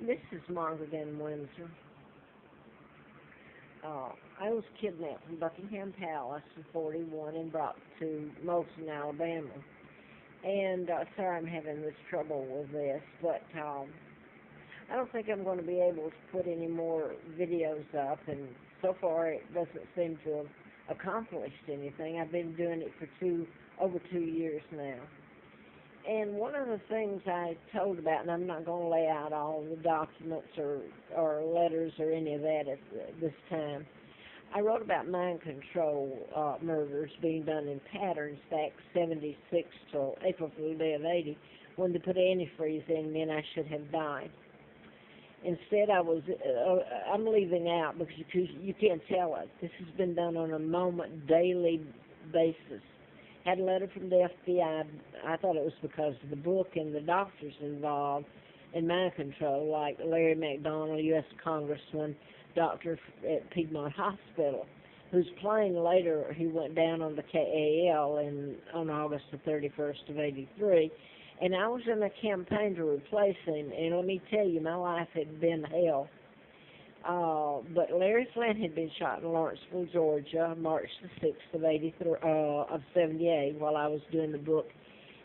This is Margaret in Windsor. I was kidnapped from Buckingham Palace in '41 and brought to Moulton, Alabama. And sorry I'm having this trouble with this, but I don't think I'm going to be able to put any more videos up, and so far it doesn't seem to have accomplished anything. I've been doing it for over 2 years now. And one of the things I told about, and I'm not going to lay out all the documents or letters or any of that at this time, I wrote about mind control murders being done in patterns back 76 till April Fool's Day of 80, when they put antifreeze in me and I should have died. Instead, I'm leaving out because you can't tell it. This has been done on a daily basis. Had a letter from the FBI. I thought it was because of the book and the doctors involved in mind control, like Larry McDonald, U.S. Congressman, doctor at Piedmont Hospital, whose plane later, he went down on the KAL on August the 31st of '83. And I was in a campaign to replace him, and let me tell you, my life had been hell. But Larry Flint had been shot in Lawrenceville, Georgia, March the 6th of '78, while I was doing the book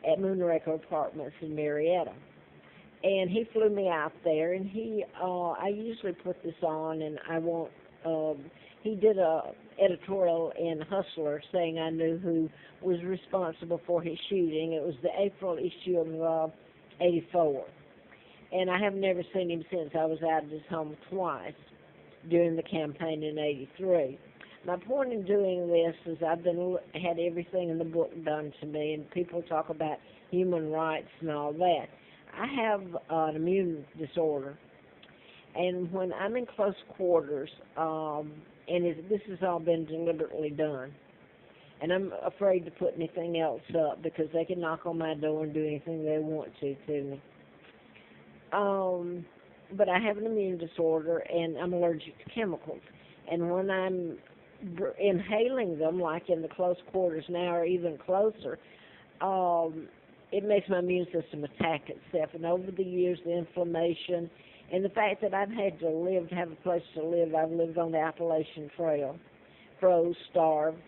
at Moonraker Apartments in Marietta. And he flew me out there, and I usually put this on, and I won't, he did a editorial in Hustler saying I knew who was responsible for his shooting. It was the April issue of '84. And I have never seen him since. I was out of his home twice during the campaign in '83. My point in doing this is I've had everything in the book done to me, and people talk about human rights and all that. I have an immune disorder, and when I'm in close quarters, this has all been deliberately done, and I'm afraid to put anything else up because they can knock on my door and do anything they want to me. But I have an immune disorder, and I'm allergic to chemicals. And when I'm inhaling them, like in the close quarters now or even closer, it makes my immune system attack itself. And over the years, the inflammation and the fact that I've had to have a place to live, I've lived on the Appalachian Trail, froze, starved.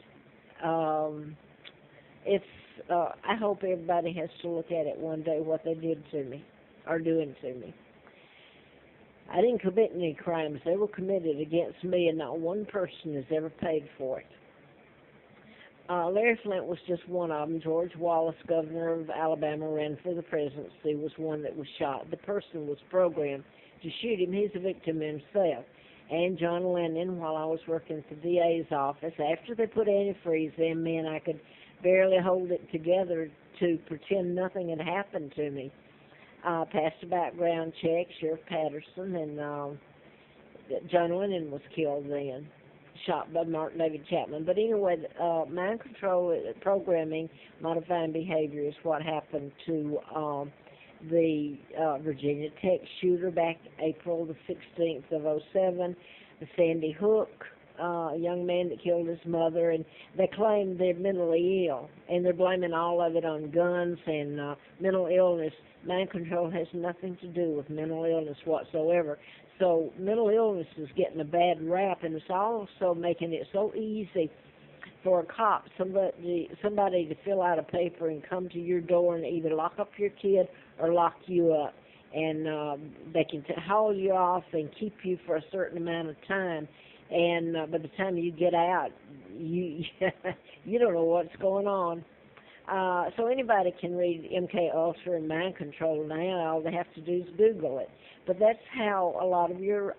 I hope everybody has to look at it one day, what they did to me, are doing to me. I didn't commit any crimes. They were committed against me, and not one person has ever paid for it. Larry Flint was just one of them. George Wallace, governor of Alabama, ran for the presidency, was one that was shot. The person was programmed to shoot him. He's a victim himself. And John Lennon, while I was working at the DA's office, after they put antifreeze in me and I could barely hold it together to pretend nothing had happened to me, passed a background check, Sheriff Patterson, and John Lennon was killed then, shot by Mark David Chapman. But anyway, mind control programming, modifying behavior is what happened to the Virginia Tech shooter back April the 16th of '07, the Sandy Hook, a young man that killed his mother, and they claim they're mentally ill, and they're blaming all of it on guns and mental illness. Mind control has nothing to do with mental illness whatsoever. So mental illness is getting a bad rap, and it's also making it so easy for a cop, somebody to fill out a paper and come to your door and either lock up your kid or lock you up. And they can haul you off and keep you for a certain amount of time. And by the time you get out, you don't know what's going on. So anybody can read MK Ultra and mind control now. All they have to do is Google it. But that's how a lot of your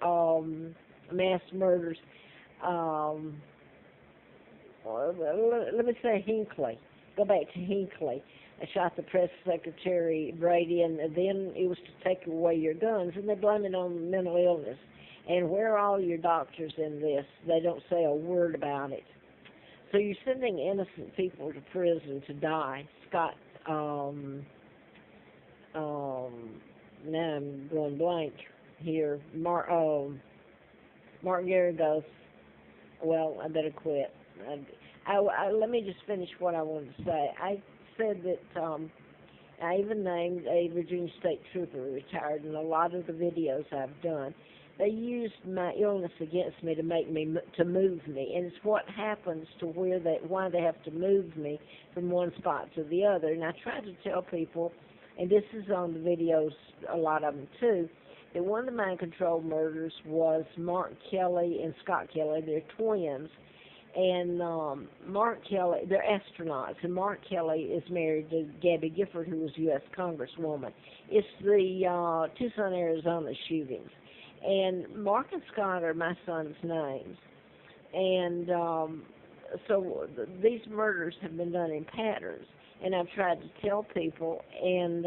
mass murders. Let me say Hinckley. Go back to Hinckley. I shot the press secretary Brady, and then it was to take away your guns, and they blame it on mental illness. And where are all your doctors in this? They don't say a word about it. So you're sending innocent people to prison to die. Scott, now I'm going blank here. Mark Garagos. Well, I better quit. Let me just finish what I wanted to say. I said that I even named a Virginia State Trooper retired in a lot of the videos I've done. They used my illness against me to make me to move me, and it's what happens to why they have to move me from one spot to the other. And I try to tell people, and this is on the videos, a lot of them too, that one of the mind control murders was Mark Kelly and Scott Kelly. They're twins. And Mark Kelly, they're astronauts, and Mark Kelly is married to Gabby Gifford, who was U.S. Congresswoman. It's the Tucson, Arizona shootings. And Mark and Scott are my son's names. And so these murders have been done in patterns. And I've tried to tell people, and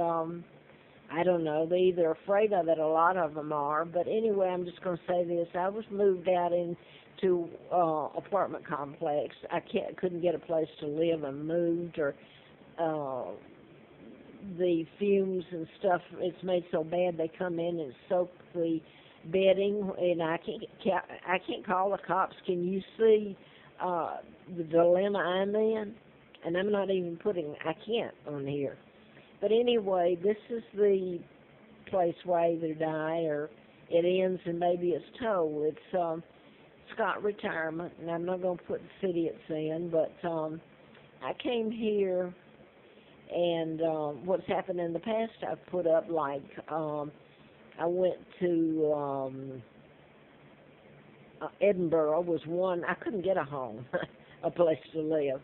I don't know, they're either afraid of it, a lot of them are. But anyway, I'm just going to say this. I was moved out into apartment complex. I couldn't get a place to live and moved, or the fumes and stuff, it's made so bad they come in and soak the bedding, and I can't call the cops. Can you see the dilemma I'm in? And I'm not even I can't on here. But anyway, this is the place where I either die or it ends and maybe it's told. It's Scott Retirement, and I'm not going to put the city it's in, but I came here, and what's happened in the past I've put up, like I went to Edinburgh was one. I couldn't get a home, a place to live.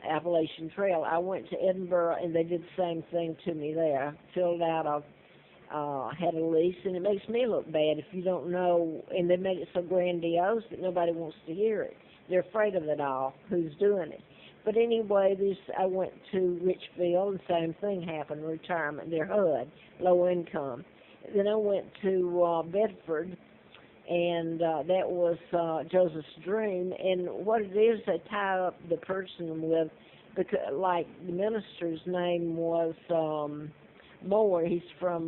Appalachian Trail. I went to Edinburgh, and they did the same thing to me there. I filled out had a lease, and it makes me look bad if you don't know, and they made it so grandiose that nobody wants to hear it. They're afraid of it all, who's doing it. But anyway, I went to Richfield, and same thing happened, retirement. They're HUD, low income. Then I went to Bedford, and that was Joseph's Dream. And what it is, they tie up the person with, because, like, the minister's name was Moore. He's a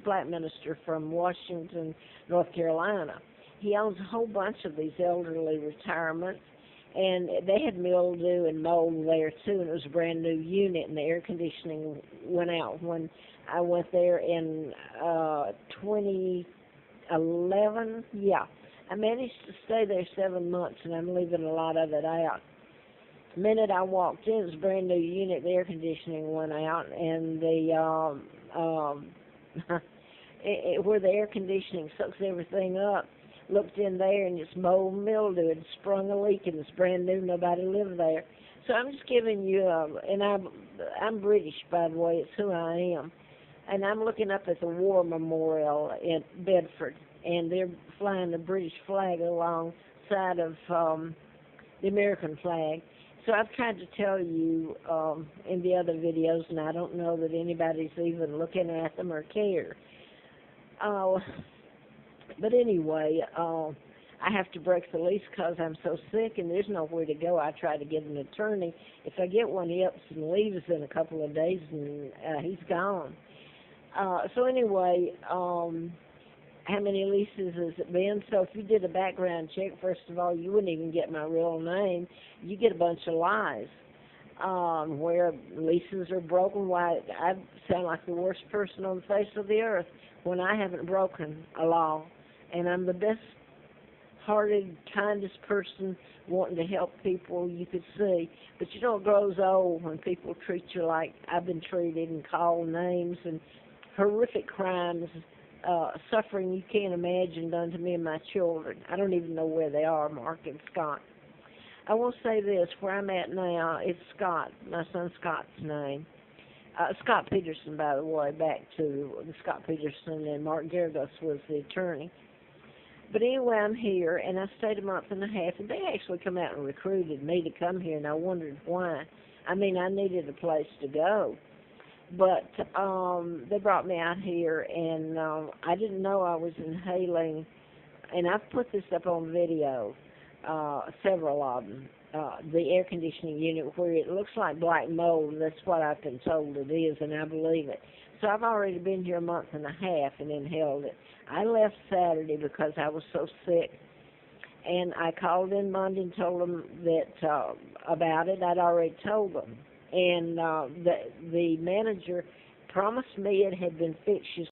black minister from Washington, North Carolina. He owns a whole bunch of these elderly retirements, and they had mildew and mold there too, and it was a brand new unit, and the air conditioning went out when I went there in 2011. Yeah, I managed to stay there 7 months, and I'm leaving a lot of it out. The minute I walked in, it was a brand new unit. The air conditioning went out, and the where the air conditioning sucks everything up, looked in there, and it's mold and mildew. It sprung a leak, and it's brand new. Nobody lived there. So I'm just giving you, and I'm British, by the way. It's who I am. And I'm looking up at the War Memorial in Bedford, and they're flying the British flag alongside of the American flag. So I've tried to tell you in the other videos, and I don't know that anybody's even looking at them or care. But anyway, I have to break the lease because I'm so sick, and there's nowhere to go. I try to get an attorney. If I get one, he ups and leaves in a couple of days, and he's gone. So anyway, how many leases has it been? So if you did a background check, first of all, you wouldn't even get my real name. You get a bunch of lies where leases are broken. Why, I sound like the worst person on the face of the earth when I haven't broken a law. And I'm the best-hearted, kindest person wanting to help people you could see. But you know, it grows old when people treat you like I've been treated and call names and horrific crimes, suffering you can't imagine done to me and my children. I don't even know where they are, Mark and Scott. I will say this, where I'm at now, it's Scott, my son Scott's name. Scott Peterson, by the way, back to Scott Peterson, and Mark Geragos was the attorney. But anyway, I'm here, and I stayed a month and a half, and they actually come out and recruited me to come here, and I wondered why. I mean, I needed a place to go. But they brought me out here, and I didn't know I was inhaling, and I've put this up on video, several of them, the air conditioning unit where it looks like black mold. That's what I've been told it is, and I believe it. So I've already been here a month and a half and inhaled it. I left Saturday because I was so sick, and I called in Monday and told them that about it. I'd already told them. And the manager promised me it had been fixed. She